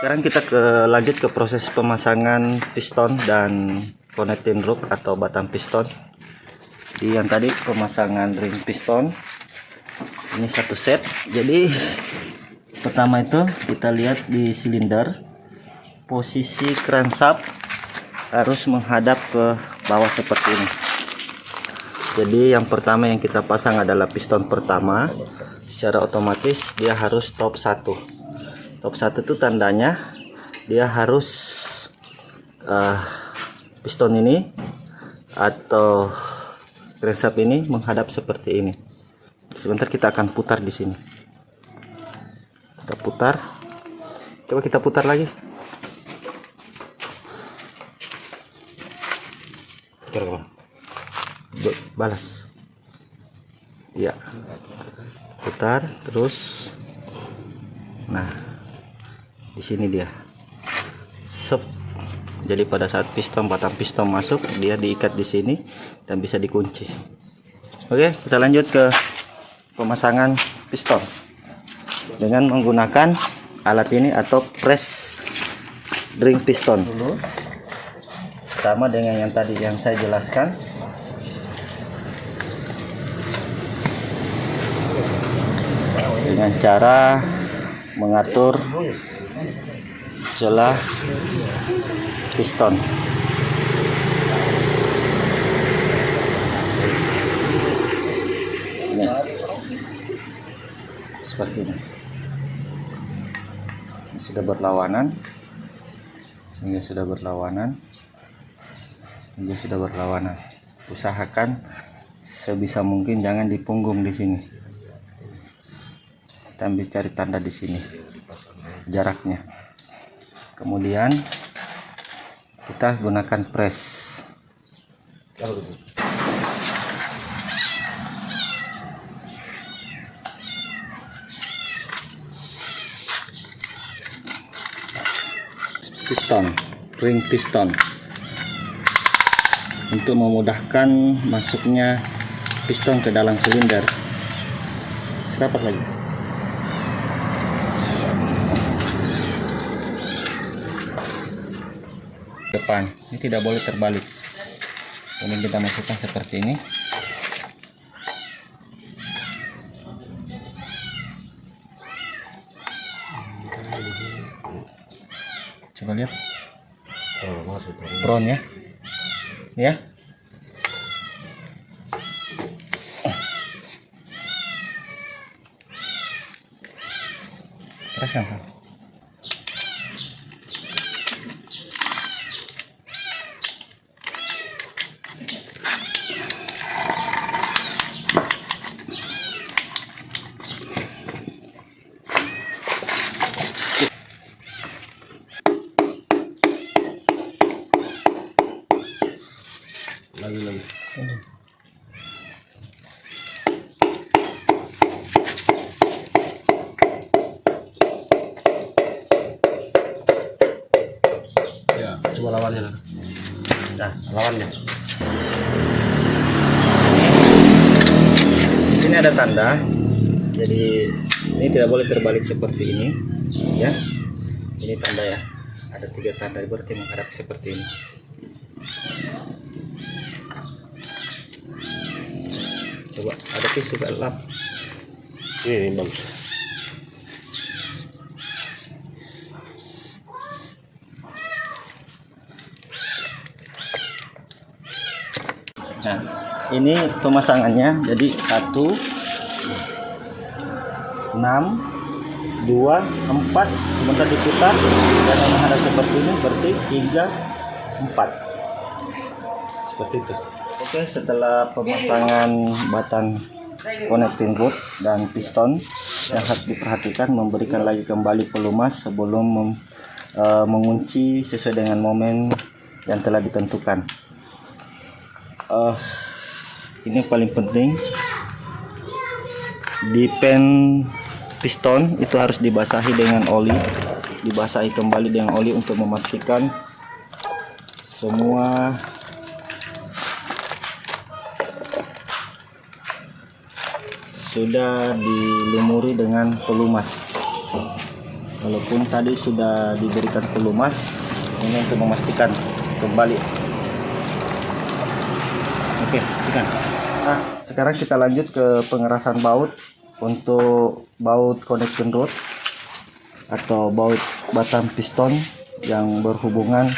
Sekarang kita lanjut ke proses pemasangan piston dan connecting rope atau batang piston. Di yang tadi pemasangan ring piston, ini satu set. Jadi pertama itu kita lihat di silinder, posisi crankshaft harus menghadap ke bawah seperti ini. Jadi yang pertama yang kita pasang adalah piston pertama. Secara otomatis dia harus top 1. Top 1 itu tandanya dia harus piston ini atau crankshaft ini menghadap seperti ini. Sebentar kita akan putar di sini. Kita putar. Coba kita putar lagi. Balas. Ya. Putar terus. Nah, di sini dia. Sep. Jadi pada saat batang piston masuk, dia diikat di sini dan bisa dikunci. Oke, kita lanjut ke pemasangan piston dengan menggunakan alat ini atau press ring piston. Sama dengan yang tadi yang saya jelaskan. Dengan cara mengatur celah piston. Ini seperti ini. Ini sudah berlawanan, sehingga sudah berlawanan. Usahakan sebisa mungkin jangan di punggung di sini. Kita ambil cari tanda di sini jaraknya. Kemudian kita gunakan press. Piston, ring piston, untuk memudahkan masuknya piston ke dalam silinder. Serapat lagi. Depan ini tidak boleh terbalik. Kemudian kita masukkan seperti ini. Coba lihat brown ya, ya. Teruskan. Lagi. Ya, coba lawannya lah. Nah, lawannya. Di sini ada tanda. Jadi ini tidak boleh terbalik seperti ini, ya. Ini tanda ya. Ada 3 tanda, berarti menghadap seperti ini. Coba ada tisu ke lap. Ini bagus. Nah, ini pemasangannya. Jadi 1, 6, 2, 4. Sebentar diputar dan menghadap seperti ini, berarti 3, 4. Seperti itu. Oke, setelah pemasangan batang connecting rod dan piston, yang harus diperhatikan memberikan lagi kembali pelumas sebelum mengunci sesuai dengan momen yang telah ditentukan. Ini paling penting, di pen piston itu harus dibasahi dengan oli, dibasahi kembali dengan oli untuk memastikan semua sudah dilumuri dengan pelumas. walaupun tadi sudah diberikan pelumas, ini untuk memastikan kembali. Oke, sikat. Nah, sekarang kita lanjut ke pengerasan baut untuk baut connection rod atau baut batang piston yang berhubungan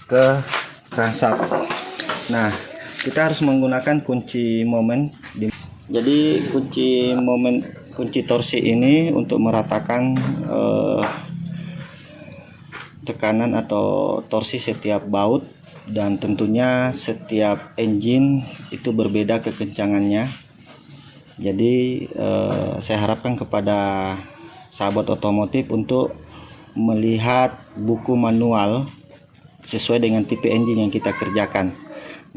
ke crankshaft. Nah, kita harus menggunakan kunci momen. Jadi kunci torsi ini untuk meratakan tekanan atau torsi setiap baut, dan tentunya setiap engine itu berbeda kekencangannya. Jadi saya harapkan kepada sahabat otomotif untuk melihat buku manual sesuai dengan tipe engine yang kita kerjakan.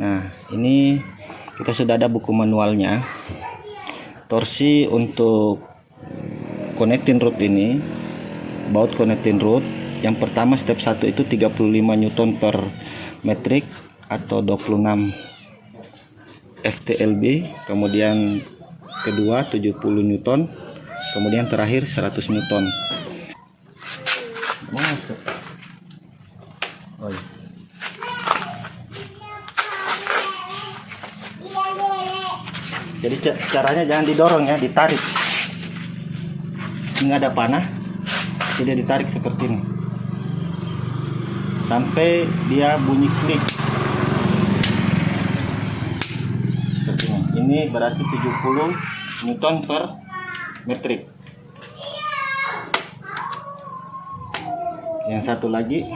Nah, ini kita sudah ada buku manualnya. Torsi untuk connecting rod ini, baut connecting rod yang pertama step 1 itu 35 Newton per metrik atau 26 FTLB, kemudian kedua 70 Newton, kemudian terakhir 100 Newton. Masuk. Oh, iya. Jadi caranya jangan didorong ya, ditarik. Ini ada panah, jadi ditarik seperti ini sampai dia bunyi klik. Seperti ini. Ini berarti 70 Newton per metrik. Yang satu lagi.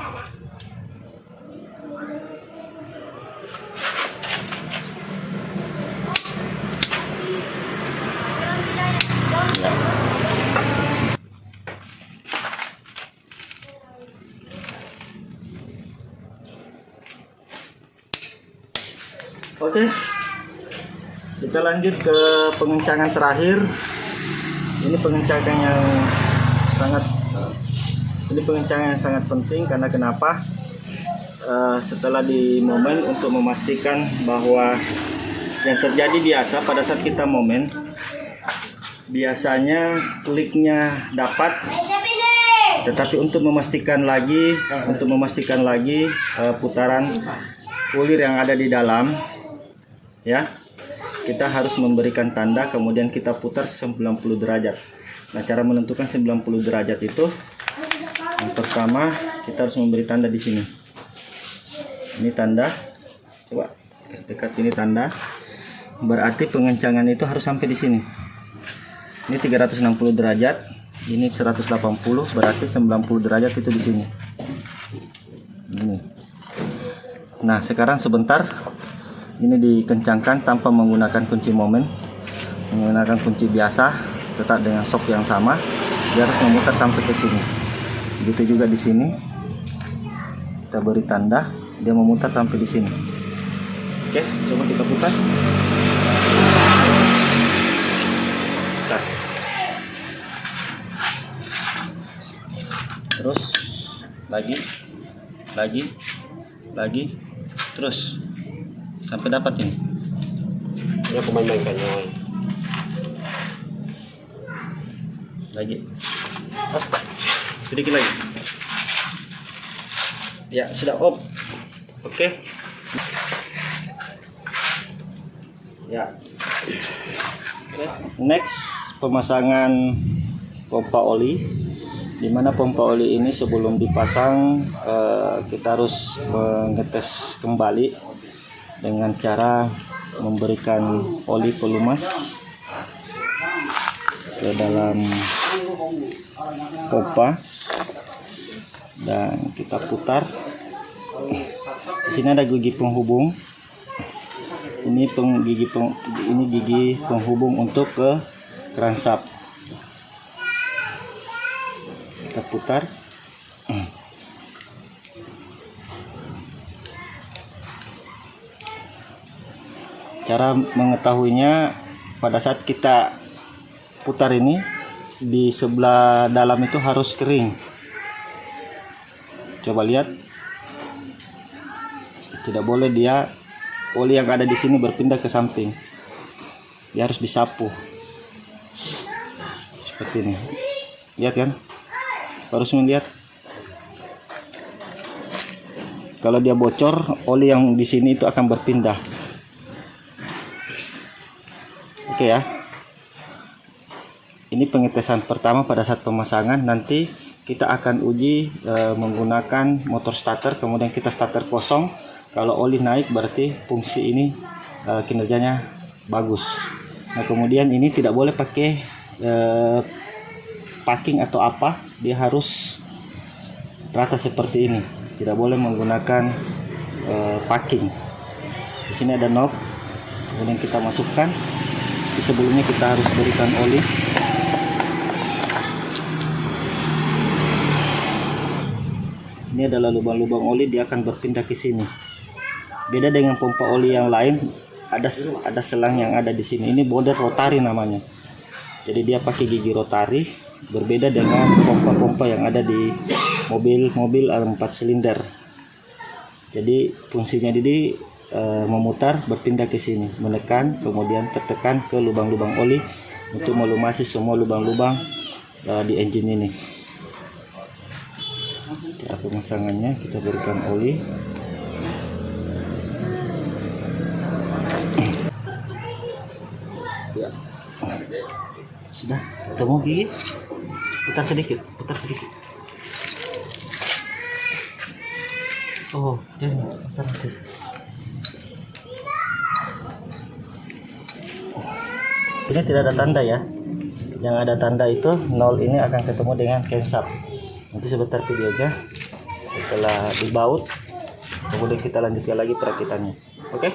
Oke, kita lanjut ke pengencangan terakhir. Ini pengencangan yang sangat penting, karena kenapa? Setelah di momen untuk memastikan bahwa yang terjadi biasa pada saat kita momen, biasanya kliknya dapat, tetapi untuk memastikan lagi putaran kulir yang ada di dalam, ya, kita harus memberikan tanda, kemudian kita putar 90 derajat. Nah, cara menentukan 90 derajat itu, yang pertama kita harus memberi tanda di sini. Ini tanda, coba kasih dekat, ini tanda. Berarti pengencangan itu harus sampai di sini. Ini 360 derajat, ini 180, berarti 90 derajat itu di sini. Ini. Nah, sekarang sebentar. Ini dikencangkan tanpa menggunakan kunci momen, menggunakan kunci biasa, tetap dengan shock yang sama. Dia harus memutar sampai ke sini. Begitu juga di sini. Kita beri tanda, dia memutar sampai di sini. Oke, coba kita putar. Putar. Terus lagi, terus sampai dapat ini. Ya, aku main-mainkannya. Lagi. Off. Sedikit lagi. Ya, sudah off. Oke. Ya. Next, pemasangan pompa oli. Dimana pompa oli ini sebelum dipasang kita harus mengetes kembali dengan cara memberikan oli pelumas ke dalam pompa dan kita putar. Di sini ada gigi penghubung. Ini gigi penghubung untuk ke crankshaft. Kita putar. Cara mengetahuinya, pada saat kita putar ini, di sebelah dalam itu harus kering. Coba lihat, tidak boleh dia oli yang ada di sini berpindah ke samping. Dia harus disapu seperti ini. Lihat kan, harus melihat. Kalau dia bocor, oli yang di sini itu akan berpindah. Oke ya. Ini pengetesan pertama pada saat pemasangan. Nanti kita akan uji menggunakan motor starter, kemudian kita starter kosong. Kalau oli naik berarti fungsi ini kinerjanya bagus. Nah, kemudian ini tidak boleh pakai packing atau apa, dia harus rata seperti ini. Tidak boleh menggunakan packing. Di sini ada knob, kemudian kita masukkan. Sebelumnya kita harus berikan oli. Ini adalah lubang-lubang oli, dia akan berpindah ke sini. Beda dengan pompa oli yang lain, ada selang yang ada di sini. Ini border rotari namanya. Jadi dia pakai gigi rotari, berbeda dengan pompa-pompa yang ada di mobil-mobil 4 silinder. Jadi fungsinya ini memutar, berpindah ke sini, menekan, kemudian tertekan ke lubang-lubang oli untuk melumasi semua lubang-lubang di engine ini. Cara pemasangannya, kita berikan oli. Ya. Sudah, ketemu gigi. Putar sedikit, putar sedikit. Oh, jangan putar sedikit. Ini tidak ada tanda ya. Yang ada tanda itu 0 ini akan ketemu dengan camshaft. Nanti sebentar videonya setelah dibaut, kemudian kita lanjutkan lagi perakitannya. Oke?